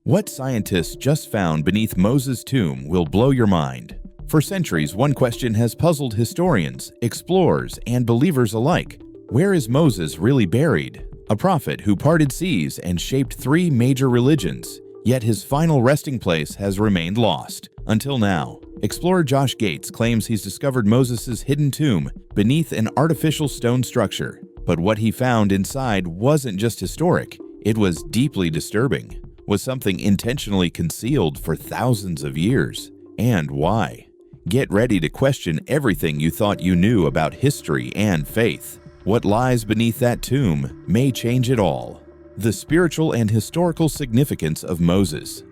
What scientists just found beneath Moses' tomb will blow your mind. For centuries, one question has puzzled historians, explorers, and believers alike. Where is Moses really buried? A prophet who parted seas and shaped three major religions, yet his final resting place has remained lost. Until now, explorer Josh Gates claims he's discovered Moses' hidden tomb beneath an artificial stone structure. But what he found inside wasn't just historic, it was deeply disturbing. Was something intentionally concealed for thousands of years? And why? Get ready to question everything you thought you knew about history and faith. What lies beneath that tomb may change it all. The spiritual and historical significance of Moses.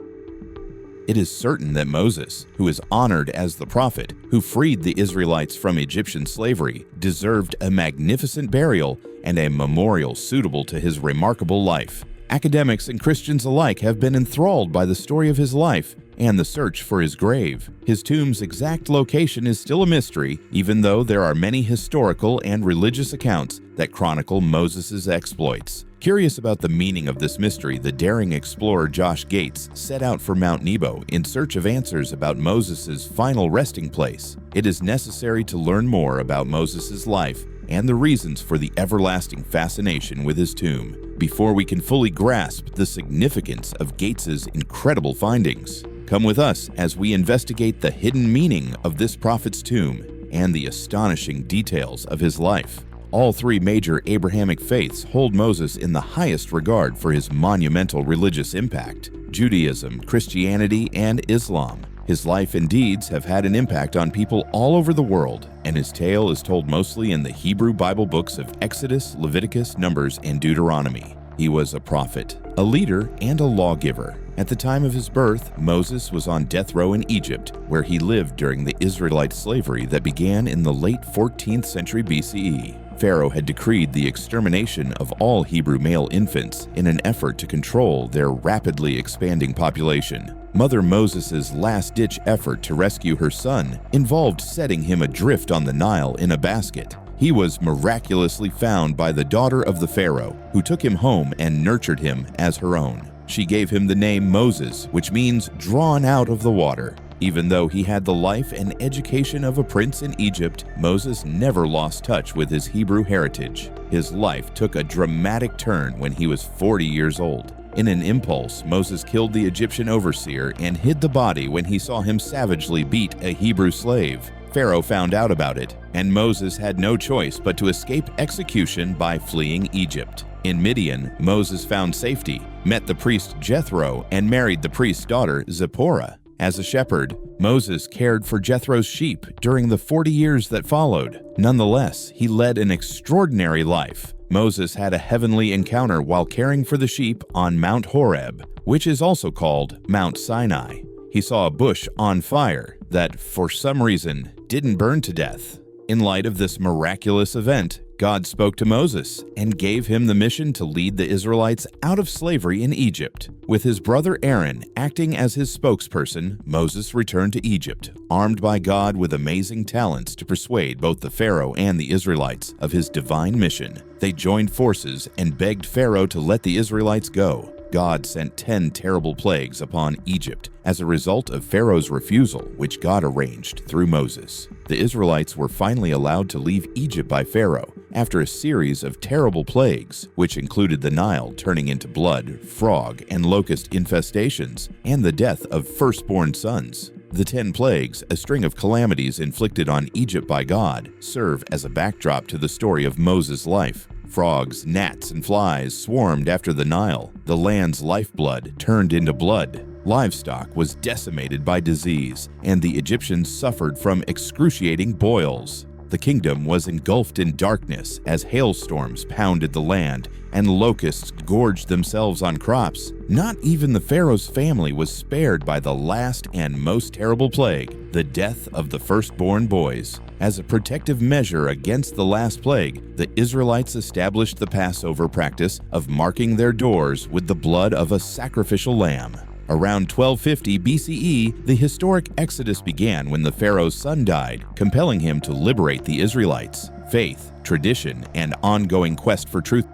It is certain that Moses, who is honored as the prophet who freed the Israelites from Egyptian slavery, deserved a magnificent burial and a memorial suitable to his remarkable life. Academics and Christians alike have been enthralled by the story of his life and the search for his grave. His tomb's exact location is still a mystery, even though there are many historical and religious accounts that chronicle Moses' exploits. Curious about the meaning of this mystery, the daring explorer Josh Gates set out for Mount Nebo in search of answers about Moses' final resting place. It is necessary to learn more about Moses' life and the reasons for the everlasting fascination with his tomb before we can fully grasp the significance of Gates's incredible findings. Come with us as we investigate the hidden meaning of this prophet's tomb and the astonishing details of his life. All three major Abrahamic faiths hold Moses in the highest regard for his monumental religious impact: Judaism, Christianity, and Islam. His life and deeds have had an impact on people all over the world, and his tale is told mostly in the Hebrew Bible books of Exodus, Leviticus, Numbers, and Deuteronomy. He was a prophet, a leader, and a lawgiver. At the time of his birth, Moses was on death row in Egypt, where he lived during the Israelite slavery that began in the late 14th century BCE. Pharaoh had decreed the extermination of all Hebrew male infants in an effort to control their rapidly expanding population. Mother Moses' last-ditch effort to rescue her son involved setting him adrift on the Nile in a basket. He was miraculously found by the daughter of the Pharaoh, who took him home and nurtured him as her own. She gave him the name Moses, which means drawn out of the water. Even though he had the life and education of a prince in Egypt, Moses never lost touch with his Hebrew heritage. His life took a dramatic turn when he was 40 years old. In an impulse, Moses killed the Egyptian overseer and hid the body when he saw him savagely beat a Hebrew slave. Pharaoh found out about it, and Moses had no choice but to escape execution by fleeing Egypt. In Midian, Moses found safety, met the priest Jethro, and married the priest's daughter Zipporah. As a shepherd, Moses cared for Jethro's sheep during the 40 years that followed. Nonetheless, he led an extraordinary life. Moses had a heavenly encounter while caring for the sheep on Mount Horeb, which is also called Mount Sinai. He saw a bush on fire that, for some reason, didn't burn to death. In light of this miraculous event, God spoke to Moses and gave him the mission to lead the Israelites out of slavery in Egypt. With his brother Aaron acting as his spokesperson, Moses returned to Egypt, armed by God with amazing talents to persuade both the Pharaoh and the Israelites of his divine mission. They joined forces and begged Pharaoh to let the Israelites go. God sent 10 terrible plagues upon Egypt as a result of Pharaoh's refusal, which God arranged through Moses. The Israelites were finally allowed to leave Egypt by Pharaoh after a series of terrible plagues, which included the Nile turning into blood, frog and locust infestations, and the death of firstborn sons. The 10 plagues, a string of calamities inflicted on Egypt by God, serve as a backdrop to the story of Moses' life. Frogs, gnats, and flies swarmed after the Nile. The land's lifeblood turned into blood. Livestock was decimated by disease, and the Egyptians suffered from excruciating boils. The kingdom was engulfed in darkness as hailstorms pounded the land and locusts gorged themselves on crops. Not even the Pharaoh's family was spared by the last and most terrible plague, the death of the firstborn boys. As a protective measure against the last plague, the Israelites established the Passover practice of marking their doors with the blood of a sacrificial lamb. Around 1250 BCE, the historic Exodus began when the Pharaoh's son died, compelling him to liberate the Israelites. Faith, tradition, and ongoing quest for truth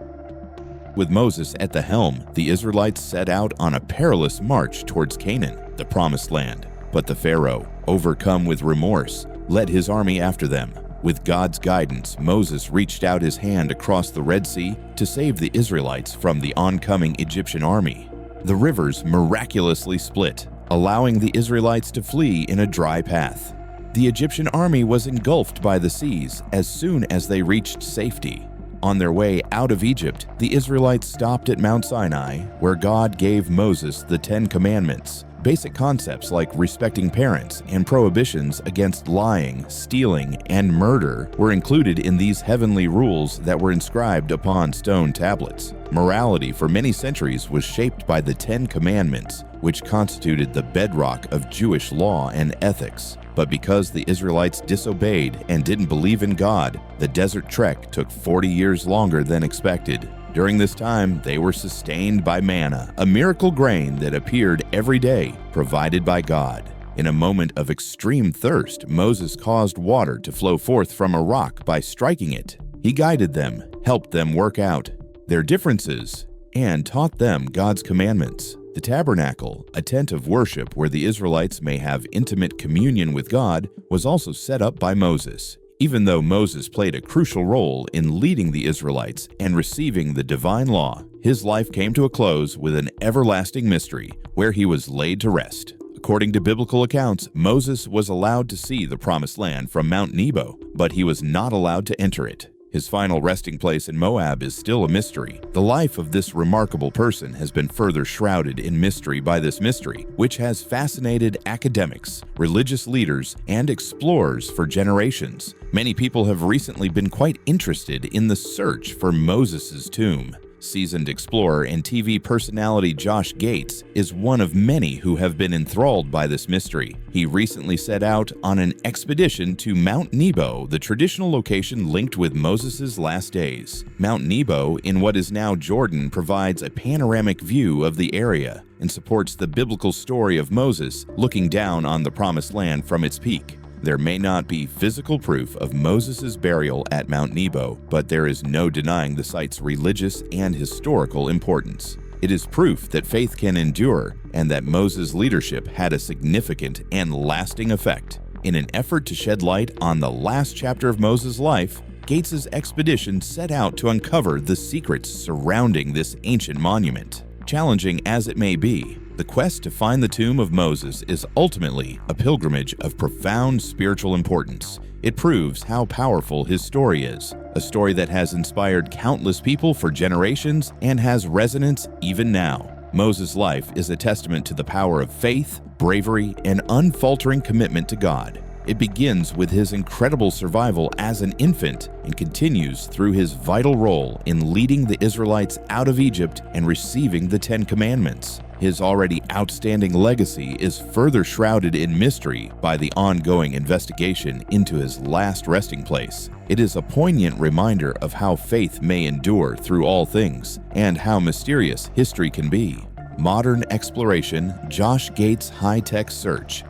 with Moses at the helm, the Israelites set out on a perilous march towards Canaan, the Promised Land. But the Pharaoh, overcome with remorse, led his army after them. With God's guidance, Moses reached out his hand across the Red Sea to save the Israelites from the oncoming Egyptian army. The rivers miraculously split, allowing the Israelites to flee in a dry path. The Egyptian army was engulfed by the seas as soon as they reached safety. On their way out of Egypt, the Israelites stopped at Mount Sinai, where God gave Moses the 10 Commandments. Basic concepts like respecting parents and prohibitions against lying, stealing, and murder were included in these heavenly rules that were inscribed upon stone tablets. Morality for many centuries was shaped by the 10 Commandments, which constituted the bedrock of Jewish law and ethics. But because the Israelites disobeyed and didn't believe in God, the desert trek took 40 years longer than expected. During this time, they were sustained by manna, a miracle grain that appeared every day, provided by God. In a moment of extreme thirst, Moses caused water to flow forth from a rock by striking it. He guided them, helped them work out their differences, and taught them God's commandments. The tabernacle, a tent of worship where the Israelites may have intimate communion with God, was also set up by Moses. Even though Moses played a crucial role in leading the Israelites and receiving the divine law, his life came to a close with an everlasting mystery where he was laid to rest. According to biblical accounts, Moses was allowed to see the Promised Land from Mount Nebo, but he was not allowed to enter it. His final resting place in Moab is still a mystery. The life of this remarkable person has been further shrouded in mystery by this mystery, which has fascinated academics, religious leaders, and explorers for generations. Many people have recently been quite interested in the search for Moses' tomb. Seasoned explorer and TV personality Josh Gates is one of many who have been enthralled by this mystery. He recently set out on an expedition to Mount Nebo, the traditional location linked with Moses' last days. Mount Nebo, in what is now Jordan, provides a panoramic view of the area and supports the biblical story of Moses looking down on the Promised Land from its peak. There may not be physical proof of Moses' burial at Mount Nebo, but there is no denying the site's religious and historical importance. It is proof that faith can endure and that Moses' leadership had a significant and lasting effect. In an effort to shed light on the last chapter of Moses' life, Gates' expedition set out to uncover the secrets surrounding this ancient monument. Challenging as it may be, the quest to find the tomb of Moses is ultimately a pilgrimage of profound spiritual importance. It proves how powerful his story is, a story that has inspired countless people for generations and has resonance even now. Moses' life is a testament to the power of faith, bravery, and unfaltering commitment to God. It begins with his incredible survival as an infant and continues through his vital role in leading the Israelites out of Egypt and receiving the 10 Commandments. His already outstanding legacy is further shrouded in mystery by the ongoing investigation into his last resting place. It is a poignant reminder of how faith may endure through all things and how mysterious history can be. Modern exploration, Josh Gates' high-tech search.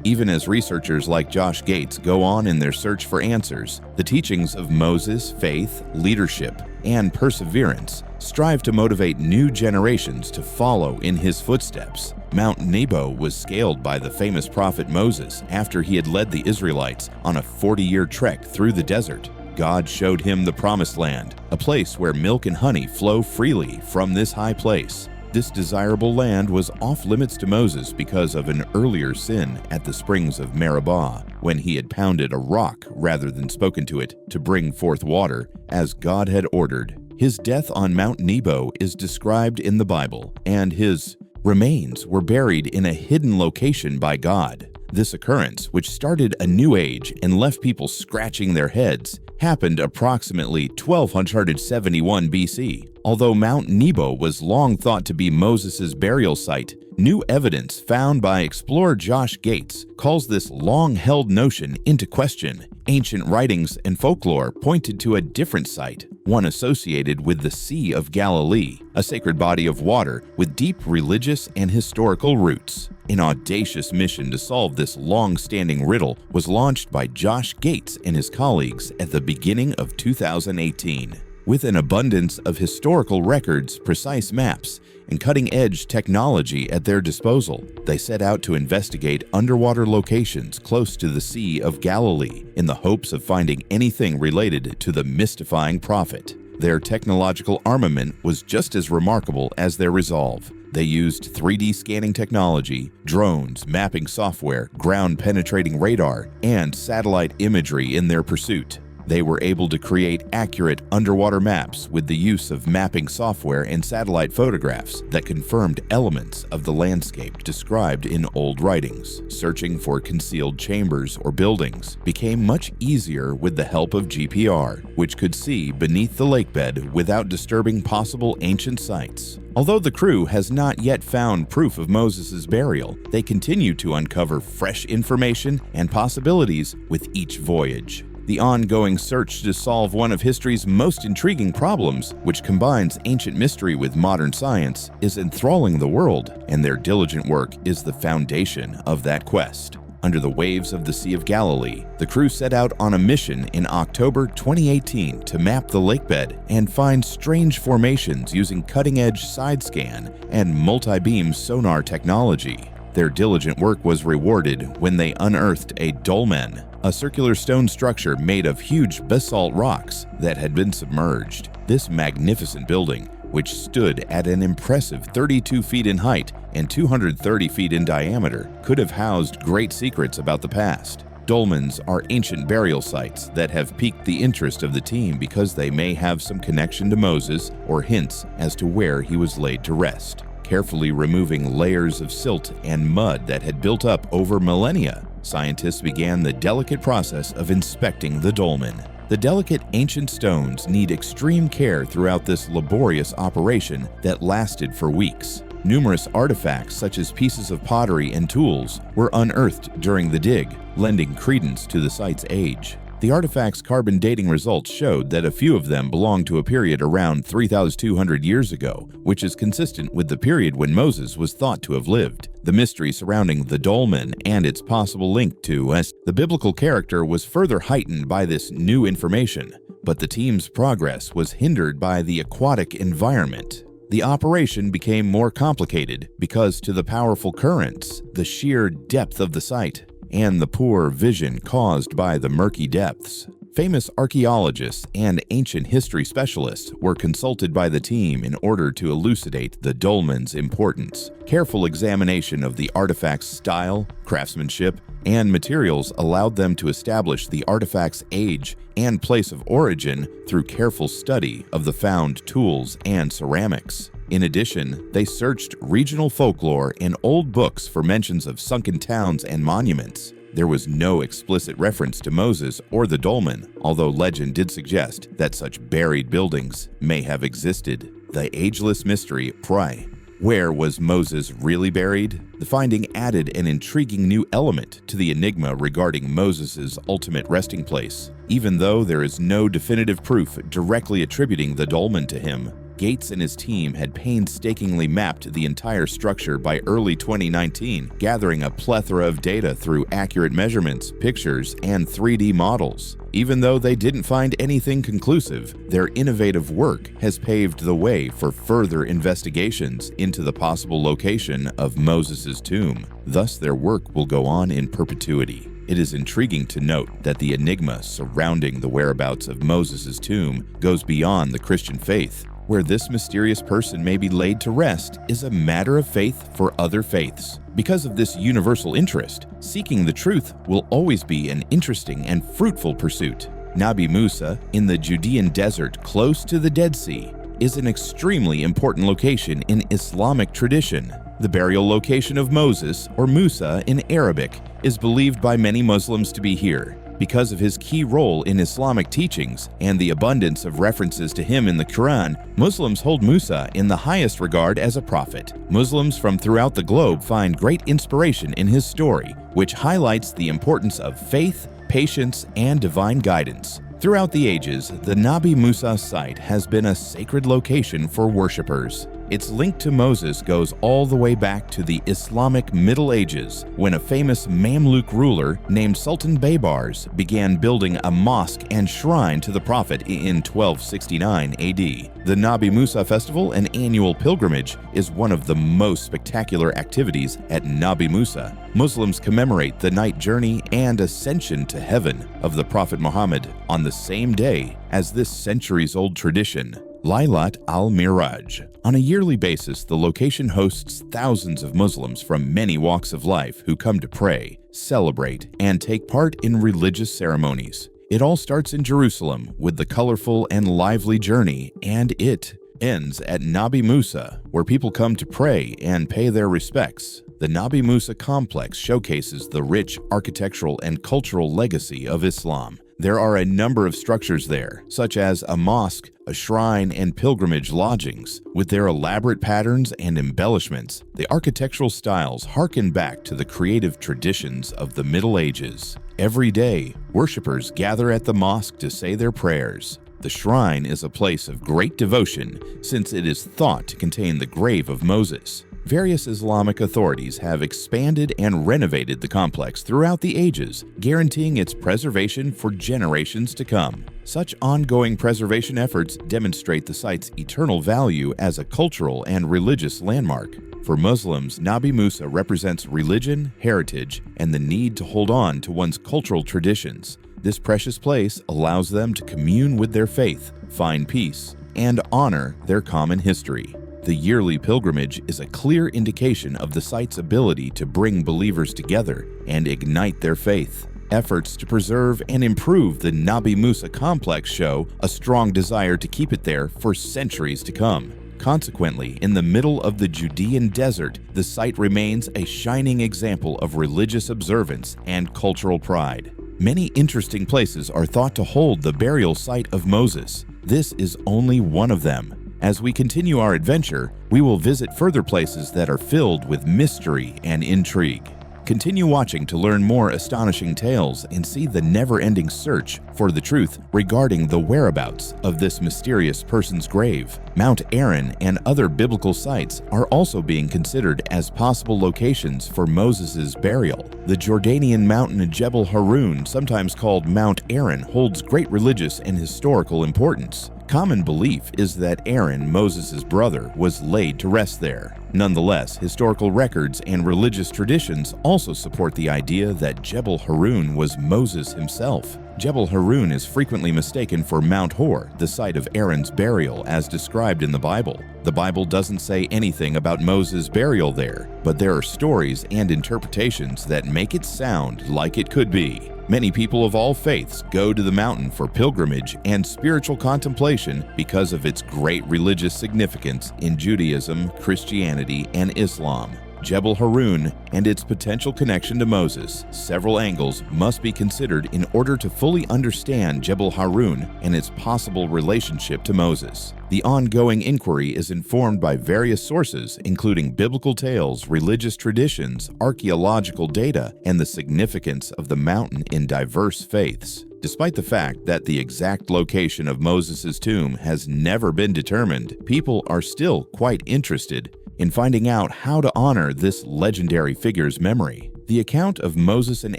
Even as researchers like Josh Gates go on in their search for answers, the teachings of Moses, faith, leadership, and perseverance strive to motivate new generations to follow in his footsteps. Mount Nebo was scaled by the famous prophet Moses after he had led the Israelites on a 40-year trek through the desert. God showed him the Promised Land, a place where milk and honey flow freely from this high place. This desirable land was off limits to Moses because of an earlier sin at the springs of Meribah, when he had pounded a rock rather than spoken to it to bring forth water, as God had ordered. His death on Mount Nebo is described in the Bible, and his remains were buried in a hidden location by God. This occurrence, which started a new age and left people scratching their heads, happened approximately 1271 BC. Although Mount Nebo was long thought to be Moses' burial site, new evidence found by explorer Josh Gates calls this long-held notion into question. Ancient writings and folklore pointed to a different site, one associated with the Sea of Galilee, a sacred body of water with deep religious and historical roots. An audacious mission to solve this long-standing riddle was launched by Josh Gates and his colleagues at the beginning of 2018. With an abundance of historical records, precise maps, and cutting-edge technology at their disposal, they set out to investigate underwater locations close to the Sea of Galilee in the hopes of finding anything related to the mystifying prophet. Their technological armament was just as remarkable as their resolve. They used 3D scanning technology, drones, mapping software, ground-penetrating radar, and satellite imagery in their pursuit. They were able to create accurate underwater maps with the use of mapping software and satellite photographs that confirmed elements of the landscape described in old writings. Searching for concealed chambers or buildings became much easier with the help of GPR, which could see beneath the lakebed without disturbing possible ancient sites. Although the crew has not yet found proof of Moses' burial, they continue to uncover fresh information and possibilities with each voyage. The ongoing search to solve one of history's most intriguing problems, which combines ancient mystery with modern science, is enthralling the world, and their diligent work is the foundation of that quest. Under the waves of the Sea of Galilee, the crew set out on a mission in October 2018 to map the lakebed and find strange formations using cutting-edge side scan and multi-beam sonar technology. Their diligent work was rewarded when they unearthed a dolmen, a circular stone structure made of huge basalt rocks that had been submerged. This magnificent building, which stood at an impressive 32 feet in height and 230 feet in diameter, could have housed great secrets about the past. Dolmens are ancient burial sites that have piqued the interest of the team because they may have some connection to Moses or hints as to where he was laid to rest. Carefully removing layers of silt and mud that had built up over millennia, scientists began the delicate process of inspecting the dolmen. The delicate ancient stones need extreme care throughout this laborious operation that lasted for weeks. Numerous artifacts, such as pieces of pottery and tools, were unearthed during the dig, lending credence to the site's age. The artifacts' carbon dating results showed that a few of them belonged to a period around 3,200 years ago, which is consistent with the period when Moses was thought to have lived. The mystery surrounding the dolmen and its possible link to the biblical character was further heightened by this new information, but the team's progress was hindered by the aquatic environment. The operation became more complicated because to the powerful currents, the sheer depth of the site, and the poor vision caused by the murky depths. Famous archaeologists and ancient history specialists were consulted by the team in order to elucidate the dolmen's importance. Careful examination of the artifact's style, craftsmanship, and materials allowed them to establish the artifact's age and place of origin through careful study of the found tools and ceramics. In addition, they searched regional folklore and old books for mentions of sunken towns and monuments. There was no explicit reference to Moses or the dolmen, although legend did suggest that such buried buildings may have existed. The ageless mystery, Pry. Where was Moses really buried? The finding added an intriguing new element to the enigma regarding Moses' ultimate resting place. Even though there is no definitive proof directly attributing the dolmen to him, Gates and his team had painstakingly mapped the entire structure by early 2019, gathering a plethora of data through accurate measurements, pictures, and 3D models. Even though they didn't find anything conclusive, their innovative work has paved the way for further investigations into the possible location of Moses' tomb. Thus, their work will go on in perpetuity. It is intriguing to note that the enigma surrounding the whereabouts of Moses' tomb goes beyond the Christian faith. Where this mysterious person may be laid to rest is a matter of faith for other faiths. Because of this universal interest, seeking the truth will always be an interesting and fruitful pursuit. Nabi Musa, in the Judean desert close to the Dead Sea, is an extremely important location in Islamic tradition. The burial location of Moses, or Musa in Arabic, is believed by many Muslims to be here. Because of his key role in Islamic teachings and the abundance of references to him in the Quran, Muslims hold Musa in the highest regard as a prophet. Muslims from throughout the globe find great inspiration in his story, which highlights the importance of faith, patience, and divine guidance. Throughout the ages, the Nabi Musa site has been a sacred location for worshippers. Its link to Moses goes all the way back to the Islamic Middle Ages, when a famous Mamluk ruler named Sultan Baybars began building a mosque and shrine to the Prophet in 1269 AD. The Nabi Musa festival, an annual pilgrimage, is one of the most spectacular activities at Nabi Musa. Muslims commemorate the night journey and ascension to heaven of the Prophet Muhammad on the same day as this centuries-old tradition, Laylat al-Miraj. On a yearly basis, the location hosts thousands of Muslims from many walks of life who come to pray, celebrate, and take part in religious ceremonies. It all starts in Jerusalem with the colorful and lively journey, and it ends at Nabi Musa, where people come to pray and pay their respects. The Nabi Musa complex showcases the rich architectural and cultural legacy of Islam. There are a number of structures there, such as a mosque, a shrine, and pilgrimage lodgings. With their elaborate patterns and embellishments, the architectural styles harken back to the creative traditions of the Middle Ages. Every day, worshippers gather at the mosque to say their prayers. The shrine is a place of great devotion since it is thought to contain the grave of Moses. Various Islamic authorities have expanded and renovated the complex throughout the ages, guaranteeing its preservation for generations to come. Such ongoing preservation efforts demonstrate the site's eternal value as a cultural and religious landmark. For Muslims, Nabi Musa represents religion, heritage, and the need to hold on to one's cultural traditions. This precious place allows them to commune with their faith, find peace, and honor their common history. The yearly pilgrimage is a clear indication of the site's ability to bring believers together and ignite their faith. Efforts to preserve and improve the Nabi Musa complex show a strong desire to keep it there for centuries to come. Consequently, in the middle of the Judean desert, the site remains a shining example of religious observance and cultural pride. Many interesting places are thought to hold the burial site of Moses. This is only one of them. As we continue our adventure, we will visit further places that are filled with mystery and intrigue. Continue watching to learn more astonishing tales and see the never-ending search for the truth regarding the whereabouts of this mysterious person's grave. Mount Aaron and other biblical sites are also being considered as possible locations for Moses' burial. The Jordanian mountain Jebel Harun, sometimes called Mount Aaron, holds great religious and historical importance. Common belief is that Aaron, Moses' brother, was laid to rest there. Nonetheless, historical records and religious traditions also support the idea that Jebel Harun was Moses himself. Jebel Harun is frequently mistaken for Mount Hor, the site of Aaron's burial as described in the Bible. The Bible doesn't say anything about Moses' burial there, but there are stories and interpretations that make it sound like it could be. Many people of all faiths go to the mountain for pilgrimage and spiritual contemplation because of its great religious significance in Judaism, Christianity, and Islam. Jebel Harun and its potential connection to Moses. Several angles must be considered in order to fully understand Jebel Harun and its possible relationship to Moses. The ongoing inquiry is informed by various sources, including biblical tales, religious traditions, archaeological data, and the significance of the mountain in diverse faiths. Despite the fact that the exact location of Moses' tomb has never been determined, people are still quite interested in finding out how to honor this legendary figure's memory. The account of Moses and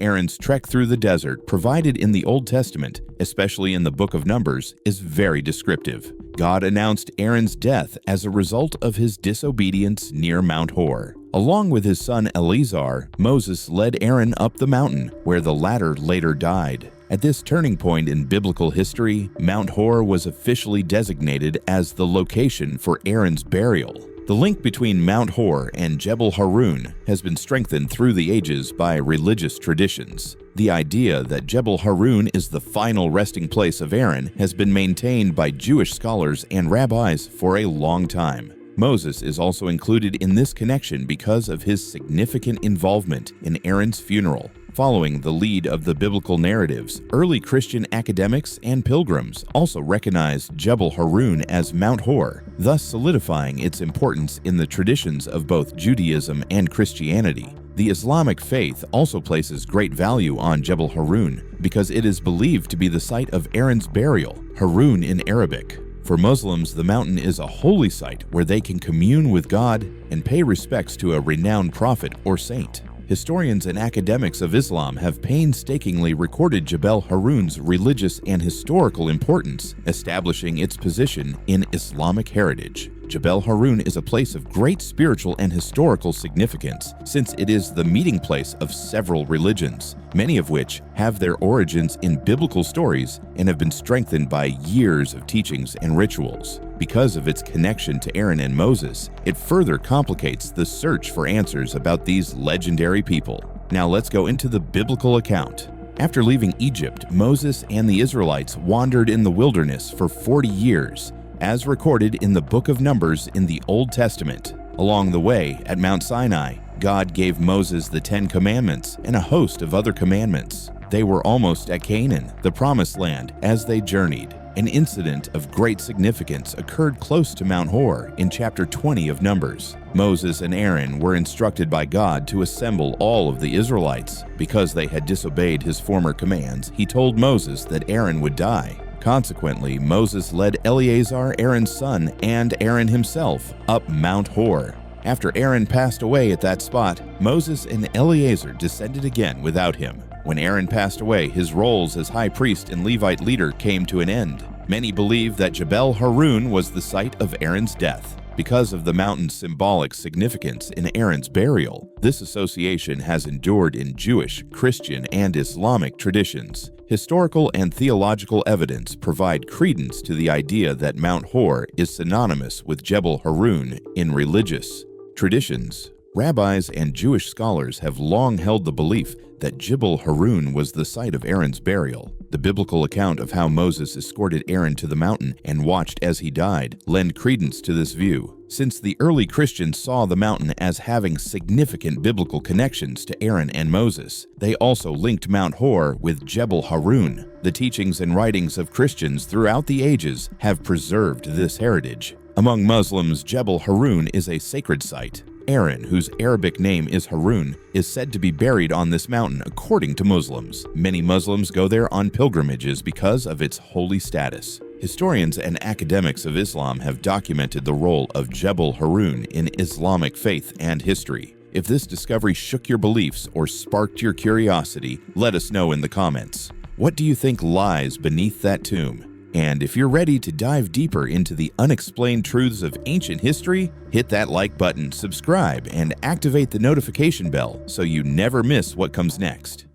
Aaron's trek through the desert provided in the Old Testament, especially in the Book of Numbers, is very descriptive. God announced Aaron's death as a result of his disobedience near Mount Hor. Along with his son Eleazar, Moses led Aaron up the mountain, where the latter later died. At this turning point in biblical history, Mount Hor was officially designated as the location for Aaron's burial. The link between Mount Hor and Jebel Harun has been strengthened through the ages by religious traditions. The idea that Jebel Harun is the final resting place of Aaron has been maintained by Jewish scholars and rabbis for a long time. Moses is also included in this connection because of his significant involvement in Aaron's funeral. Following the lead of the biblical narratives, early Christian academics and pilgrims also recognized Jebel Harun as Mount Hor, thus solidifying its importance in the traditions of both Judaism and Christianity. The Islamic faith also places great value on Jebel Harun because it is believed to be the site of Aaron's burial, Harun in Arabic. For Muslims, the mountain is a holy site where they can commune with God and pay respects to a renowned prophet or saint. Historians and academics of Islam have painstakingly recorded Jabal Haroun's religious and historical importance, establishing its position in Islamic heritage. Jabal Haroun is a place of great spiritual and historical significance, since it is the meeting place of several religions, many of which have their origins in biblical stories and have been strengthened by years of teachings and rituals. Because of its connection to Aaron and Moses, it further complicates the search for answers about these legendary people. Now let's go into the biblical account. After leaving Egypt, Moses and the Israelites wandered in the wilderness for 40 years, as recorded in the Book of Numbers in the Old Testament. Along the way, at Mount Sinai, God gave Moses the 10 Commandments and a host of other commandments. They were almost at Canaan, the Promised Land, as they journeyed. An incident of great significance occurred close to Mount Hor in chapter 20 of Numbers. Moses and Aaron were instructed by God to assemble all of the Israelites. Because they had disobeyed his former commands, he told Moses that Aaron would die. Consequently, Moses led Eleazar, Aaron's son, and Aaron himself up Mount Hor. After Aaron passed away at that spot, Moses and Eleazar descended again without him. When Aaron passed away, his roles as high priest and Levite leader came to an end. Many believe that Jabal Haroun was the site of Aaron's death. Because of the mountain's symbolic significance in Aaron's burial, this association has endured in Jewish, Christian, and Islamic traditions. Historical and theological evidence provide credence to the idea that Mount Hor is synonymous with Jebel Haroun in religious traditions. Rabbis and Jewish scholars have long held the belief that Jebel Haroun was the site of Aaron's burial. The biblical account of how Moses escorted Aaron to the mountain and watched as he died lend credence to this view. Since the early Christians saw the mountain as having significant biblical connections to Aaron and Moses, they also linked Mount Hor with Jebel Haroun. The teachings and writings of Christians throughout the ages have preserved this heritage. Among Muslims, Jebel Haroun is a sacred site. Aaron, whose Arabic name is Haroun, is said to be buried on this mountain according to Muslims. Many Muslims go there on pilgrimages because of its holy status. Historians and academics of Islam have documented the role of Jebel Haroun in Islamic faith and history. If this discovery shook your beliefs or sparked your curiosity, let us know in the comments. What do you think lies beneath that tomb? And if you're ready to dive deeper into the unexplained truths of ancient history, hit that like button, subscribe, and activate the notification bell so you never miss what comes next.